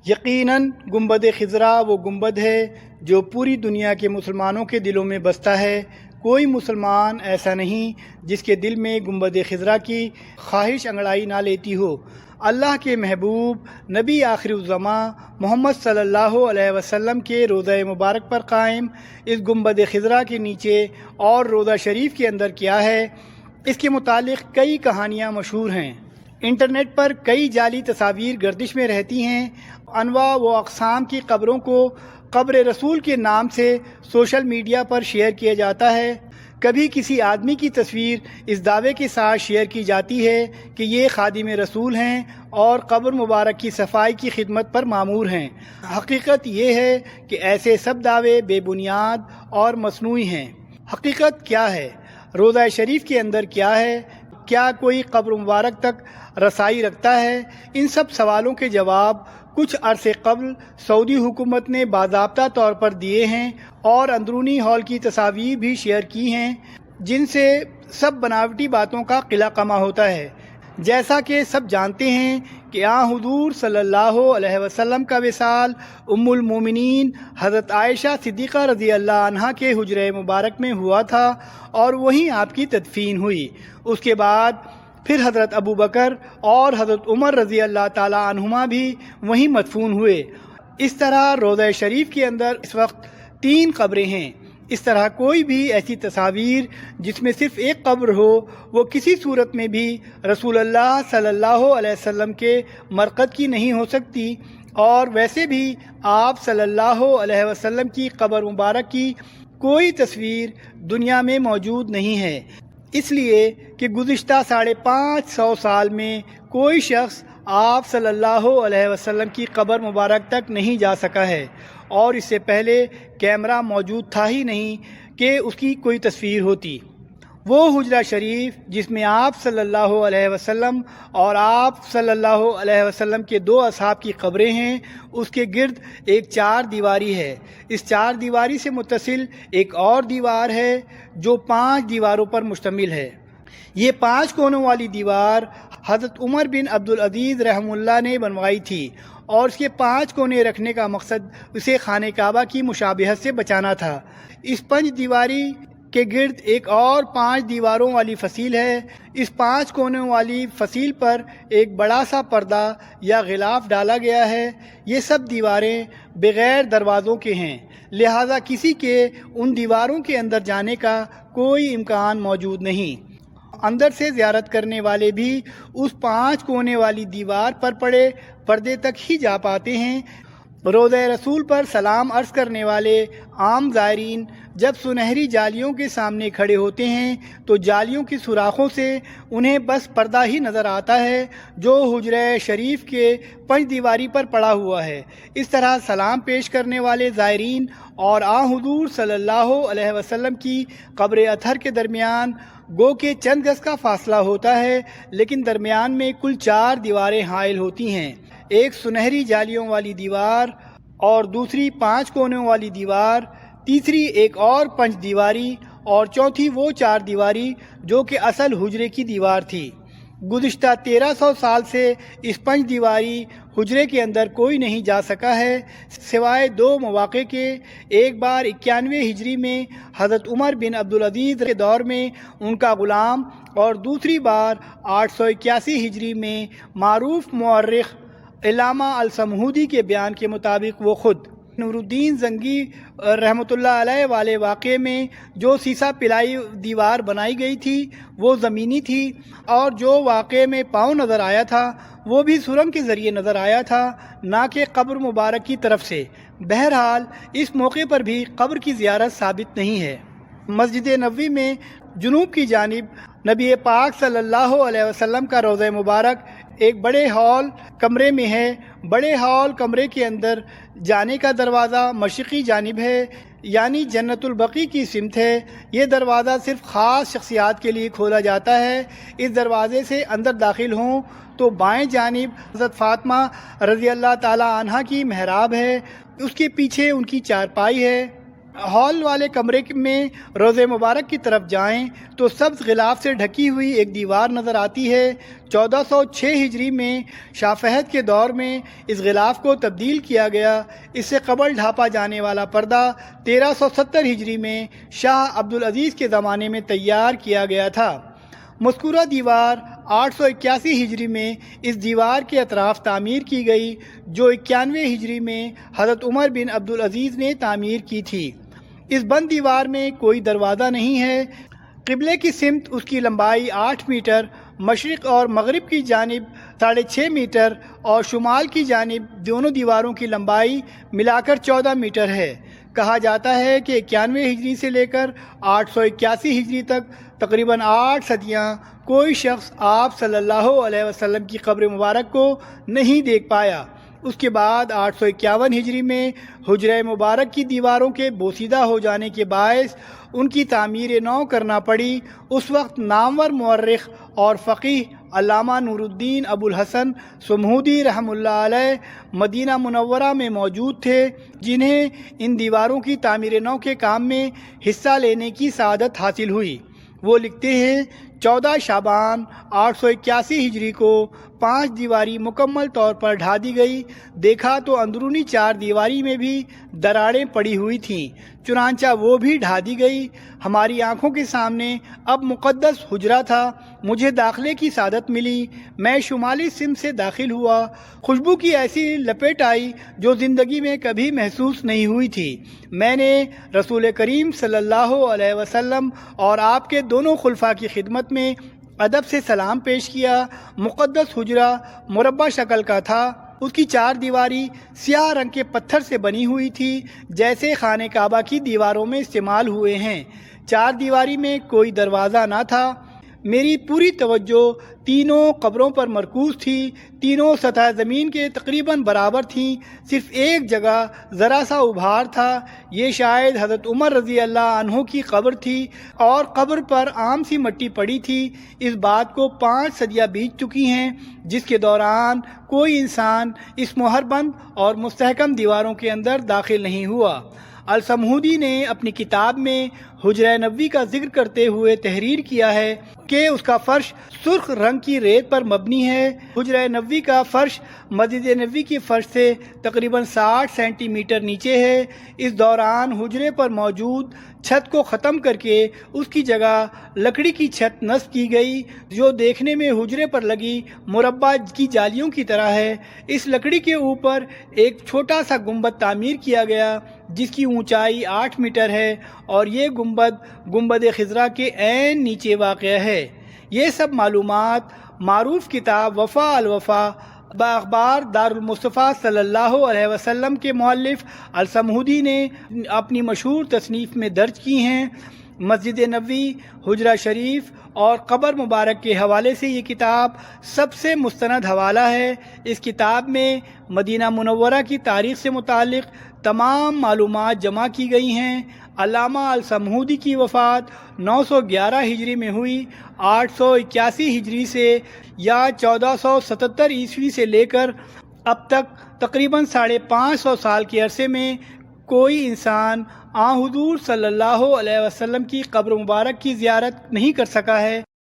یقیناً گنبد خضرا وہ گنبد ہے جو پوری دنیا کے مسلمانوں کے دلوں میں بستا ہے۔ کوئی مسلمان ایسا نہیں جس کے دل میں گنبد خضرا کی خواہش انگڑائی نہ لیتی ہو۔ اللہ کے محبوب نبی آخر الزماں محمد صلی اللہ علیہ وسلم کے روضہ مبارک پر قائم اس گنبد خضرا کے نیچے اور روضہ شریف کے اندر کیا ہے، اس کے متعلق کئی کہانیاں مشہور ہیں۔ انٹرنیٹ پر کئی جعلی تصاویر گردش میں رہتی ہیں۔ انواع و اقسام کی قبروں کو قبر رسول کے نام سے سوشل میڈیا پر شیئر کیا جاتا ہے۔ کبھی کسی آدمی کی تصویر اس دعوے کے ساتھ شیئر کی جاتی ہے کہ یہ خادم رسول ہیں اور قبر مبارک کی صفائی کی خدمت پر مامور ہیں۔ حقیقت یہ ہے کہ ایسے سب دعوے بے بنیاد اور مصنوعی ہیں۔ حقیقت کیا ہے؟ روضہ شریف کے اندر کیا ہے؟ کیا کوئی قبر مبارک تک رسائی رکھتا ہے؟ ان سب سوالوں کے جواب کچھ عرصے قبل سعودی حکومت نے باضابطہ طور پر دیے ہیں اور اندرونی ہال کی تصاویر بھی شیئر کی ہیں، جن سے سب بناوٹی باتوں کا قلع کما ہوتا ہے۔ جیسا کہ سب جانتے ہیں کہ حضور صلی اللہ علیہ وسلم کا وصال ام المومنین حضرت عائشہ صدیقہ رضی اللہ عنہا کے حجرہ مبارک میں ہوا تھا اور وہیں آپ کی تدفین ہوئی۔ اس کے بعد پھر حضرت ابو بکر اور حضرت عمر رضی اللہ تعالی عنہما بھی وہیں مدفون ہوئے۔ اس طرح روضہ شریف کے اندر اس وقت 3 قبریں ہیں۔ اس طرح کوئی بھی ایسی تصاویر جس میں صرف ایک قبر ہو وہ کسی صورت میں بھی رسول اللہ صلی اللہ علیہ وسلم کے مرقد کی نہیں ہو سکتی، اور ویسے بھی آپ صلی اللہ علیہ وسلم کی قبر مبارک کی کوئی تصویر دنیا میں موجود نہیں ہے، اس لیے کہ گزشتہ 550 سال میں کوئی شخص آپ صلی اللہ علیہ وسلم کی قبر مبارک تک نہیں جا سکا ہے، اور اس سے پہلے کیمرہ موجود تھا ہی نہیں کہ اس کی کوئی تصویر ہوتی۔ وہ حجرہ شریف جس میں آپ صلی اللہ علیہ وسلم اور آپ صلی اللہ علیہ وسلم کے 2 اصحاب کی قبریں ہیں، اس کے گرد ایک 4 دیواری ہے۔ اس 4 دیواری سے متصل ایک اور دیوار ہے جو 5 دیواروں پر مشتمل ہے۔ یہ 5 کونوں والی دیوار حضرت عمر بن عبدالعزیز رحمہ اللہ نے بنوائی تھی، اور اس کے 5 کونے رکھنے کا مقصد اسے خانہ کعبہ کی مشابہت سے بچانا تھا۔ اس 5 دیواری کے گرد ایک اور 5 دیواروں والی فصیل ہے۔ اس 5 کونوں والی فصیل پر ایک بڑا سا پردہ یا غلاف ڈالا گیا ہے۔ یہ سب دیواریں بغیر دروازوں کے ہیں، لہذا کسی کے ان دیواروں کے اندر جانے کا کوئی امکان موجود نہیں۔ اندر سے زیارت کرنے والے بھی اس 5 کونے والی دیوار پر پڑے پردے تک ہی جا پاتے ہیں۔ روضہ رسول پر سلام عرض کرنے والے عام زائرین جب سنہری جالیوں کے سامنے کھڑے ہوتے ہیں تو جالیوں کی سوراخوں سے انہیں بس پردہ ہی نظر آتا ہے جو حجرہ شریف کے 5 دیواری پر پڑا ہوا ہے۔ اس طرح سلام پیش کرنے والے زائرین اور حضور صلی اللہ علیہ وسلم کی قبر اطہر کے درمیان گو کہ چند گز کا فاصلہ ہوتا ہے، لیکن درمیان میں کل 4 دیواریں حائل ہوتی ہیں۔ ایک سنہری جالیوں والی دیوار، اور دوسری 5 کونوں والی دیوار، تیسری ایک اور 5 دیواری، اور چوتھی وہ 4 دیواری جو کہ اصل حجرے کی دیوار تھی۔ گزشتہ 1300 سال سے اس 5 دیواری حجرے کے اندر کوئی نہیں جا سکا ہے، سوائے 2 مواقع کے۔ ایک بار 91 ہجری میں حضرت عمر بن عبدالعزیز کے دور میں ان کا غلام، اور دوسری بار 881 ہجری میں معروف مورخ علامہ السمہودی کے بیان کے مطابق وہ خود۔ نور الدین زنگی رحمۃ اللہ علیہ والے واقعے میں جو سیسا پلائی دیوار بنائی گئی تھی وہ زمینی تھی، اور جو واقعے میں پاؤں نظر آیا تھا وہ بھی سرنگ کے ذریعے نظر آیا تھا، نہ کہ قبر مبارک کی طرف سے۔ بہرحال اس موقع پر بھی قبر کی زیارت ثابت نہیں ہے۔ مسجد نبوی میں جنوب کی جانب نبی پاک صلی اللہ علیہ وسلم کا روضہ مبارک ایک بڑے ہال کمرے میں ہے۔ بڑے ہال کمرے کے اندر جانے کا دروازہ مشرقی جانب ہے، یعنی جنت البقیع کی سمت ہے۔ یہ دروازہ صرف خاص شخصیات کے لیے کھولا جاتا ہے۔ اس دروازے سے اندر داخل ہوں تو بائیں جانب حضرت فاطمہ رضی اللہ تعالی عنہا کی محراب ہے، اس کے پیچھے ان کی چارپائی ہے۔ ہال والے کمرے میں روضہ مبارک کی طرف جائیں تو سبز غلاف سے ڈھکی ہوئی ایک دیوار نظر آتی ہے۔ 1406 ہجری میں شاہ فہد کے دور میں اس غلاف کو تبدیل کیا گیا۔ اس سے قبل ڈھانپا جانے والا پردہ 1370 ہجری میں شاہ عبدالعزیز کے زمانے میں تیار کیا گیا تھا۔ مذکورہ دیوار 881 ہجری میں اس دیوار کے اطراف تعمیر کی گئی، جو 91 ہجری میں حضرت عمر بن عبدالعزیز نے تعمیر کی تھی۔ اس بند دیوار میں کوئی دروازہ نہیں ہے۔ قبلے کی سمت اس کی لمبائی 8 میٹر، مشرق اور مغرب کی جانب 6.5 میٹر اور شمال کی جانب دونوں دیواروں کی لمبائی ملا کر 14 میٹر ہے۔ کہا جاتا ہے کہ 91 ہجری سے لے کر 881 ہجری تک تقریباً 8 صدیاں کوئی شخص آپ صلی اللہ علیہ وسلم کی قبر مبارک کو نہیں دیکھ پایا۔ اس کے بعد 851 ہجری میں حجرہ مبارک کی دیواروں کے بوسیدہ ہو جانے کے باعث ان کی تعمیر نو کرنا پڑی۔ اس وقت نامور مورخ اور فقیہ علامہ نور الدین ابو الحسن سمہودی رحمہ اللہ علیہ مدینہ منورہ میں موجود تھے، جنہیں ان دیواروں کی تعمیر نو کے کام میں حصہ لینے کی سعادت حاصل ہوئی۔ وہ لکھتے ہیں 14 شعبان 881 ہجری کو 5 دیواری مکمل طور پر ڈھا دی گئی۔ دیکھا تو اندرونی 4 دیواری میں بھی دراڑیں پڑی ہوئی تھیں، چنانچہ وہ بھی ڈھا دی گئی۔ ہماری آنکھوں کے سامنے اب مقدس حجرہ تھا۔ مجھے داخلے کی سعادت ملی۔ میں شمالی سمت سے داخل ہوا۔ خوشبو کی ایسی لپیٹ آئی جو زندگی میں کبھی محسوس نہیں ہوئی تھی۔ میں نے رسول کریم صلی اللہ علیہ وسلم اور آپ کے دونوں خلفاء کی خدمت میں ادب سے سلام پیش کیا۔ مقدس حجرہ مربع شکل کا تھا۔ اس کی 4 دیواری سیاہ رنگ کے پتھر سے بنی ہوئی تھی، جیسے خانہ کعبہ کی دیواروں میں استعمال ہوئے ہیں۔ 4 دیواری میں کوئی دروازہ نہ تھا۔ میری پوری توجہ تینوں قبروں پر مرکوز تھی۔ تینوں سطح زمین کے تقریباً برابر تھیں، صرف ایک جگہ ذرا سا ابھار تھا۔ یہ شاید حضرت عمر رضی اللہ عنہ کی قبر تھی اور قبر پر عام سی مٹی پڑی تھی۔ اس بات کو 5 صدیاں بیت چکی ہیں، جس کے دوران کوئی انسان اس مہر بند اور مستحکم دیواروں کے اندر داخل نہیں ہوا۔ السمہودی نے اپنی کتاب میں حجرہ نبوی کا ذکر کرتے ہوئے تحریر کیا ہے کہ اس کا فرش سرخ رنگ کی ریت پر مبنی ہے۔ حجرہ نبوی کا فرش مسجد نبوی کی فرش سے تقریباً 60 سینٹی میٹر نیچے ہے۔ اس دوران حجرے پر موجود چھت کو ختم کر کے اس کی جگہ لکڑی کی چھت نصب کی گئی، جو دیکھنے میں حجرے پر لگی مربع کی جالیوں کی طرح ہے۔ اس لکڑی کے اوپر ایک چھوٹا سا گنبد تعمیر کیا گیا، جس کی اونچائی 8 میٹر ہے، اور یہ گنبد خضرا کے عین نیچے واقع ہے۔ یہ سب معلومات معروف کتاب وفا الوفا باخبار دار المصطفیٰ صلی اللہ علیہ وسلم کے مؤلف السمہودی نے اپنی مشہور تصنیف میں درج کی ہیں۔ مسجد نبوی، حجرہ شریف اور قبر مبارک کے حوالے سے یہ کتاب سب سے مستند حوالہ ہے۔ اس کتاب میں مدینہ منورہ کی تاریخ سے متعلق تمام معلومات جمع کی گئی ہیں۔ علامہ السمہودی کی وفات 911 ہجری میں ہوئی۔ 881 ہجری سے یا 1477 عیسوی سے لے کر اب تک تقریباً 550 سال کے عرصے میں کوئی انسان حضور صلی اللہ علیہ وسلم کی قبر مبارک کی زیارت نہیں کر سکا ہے۔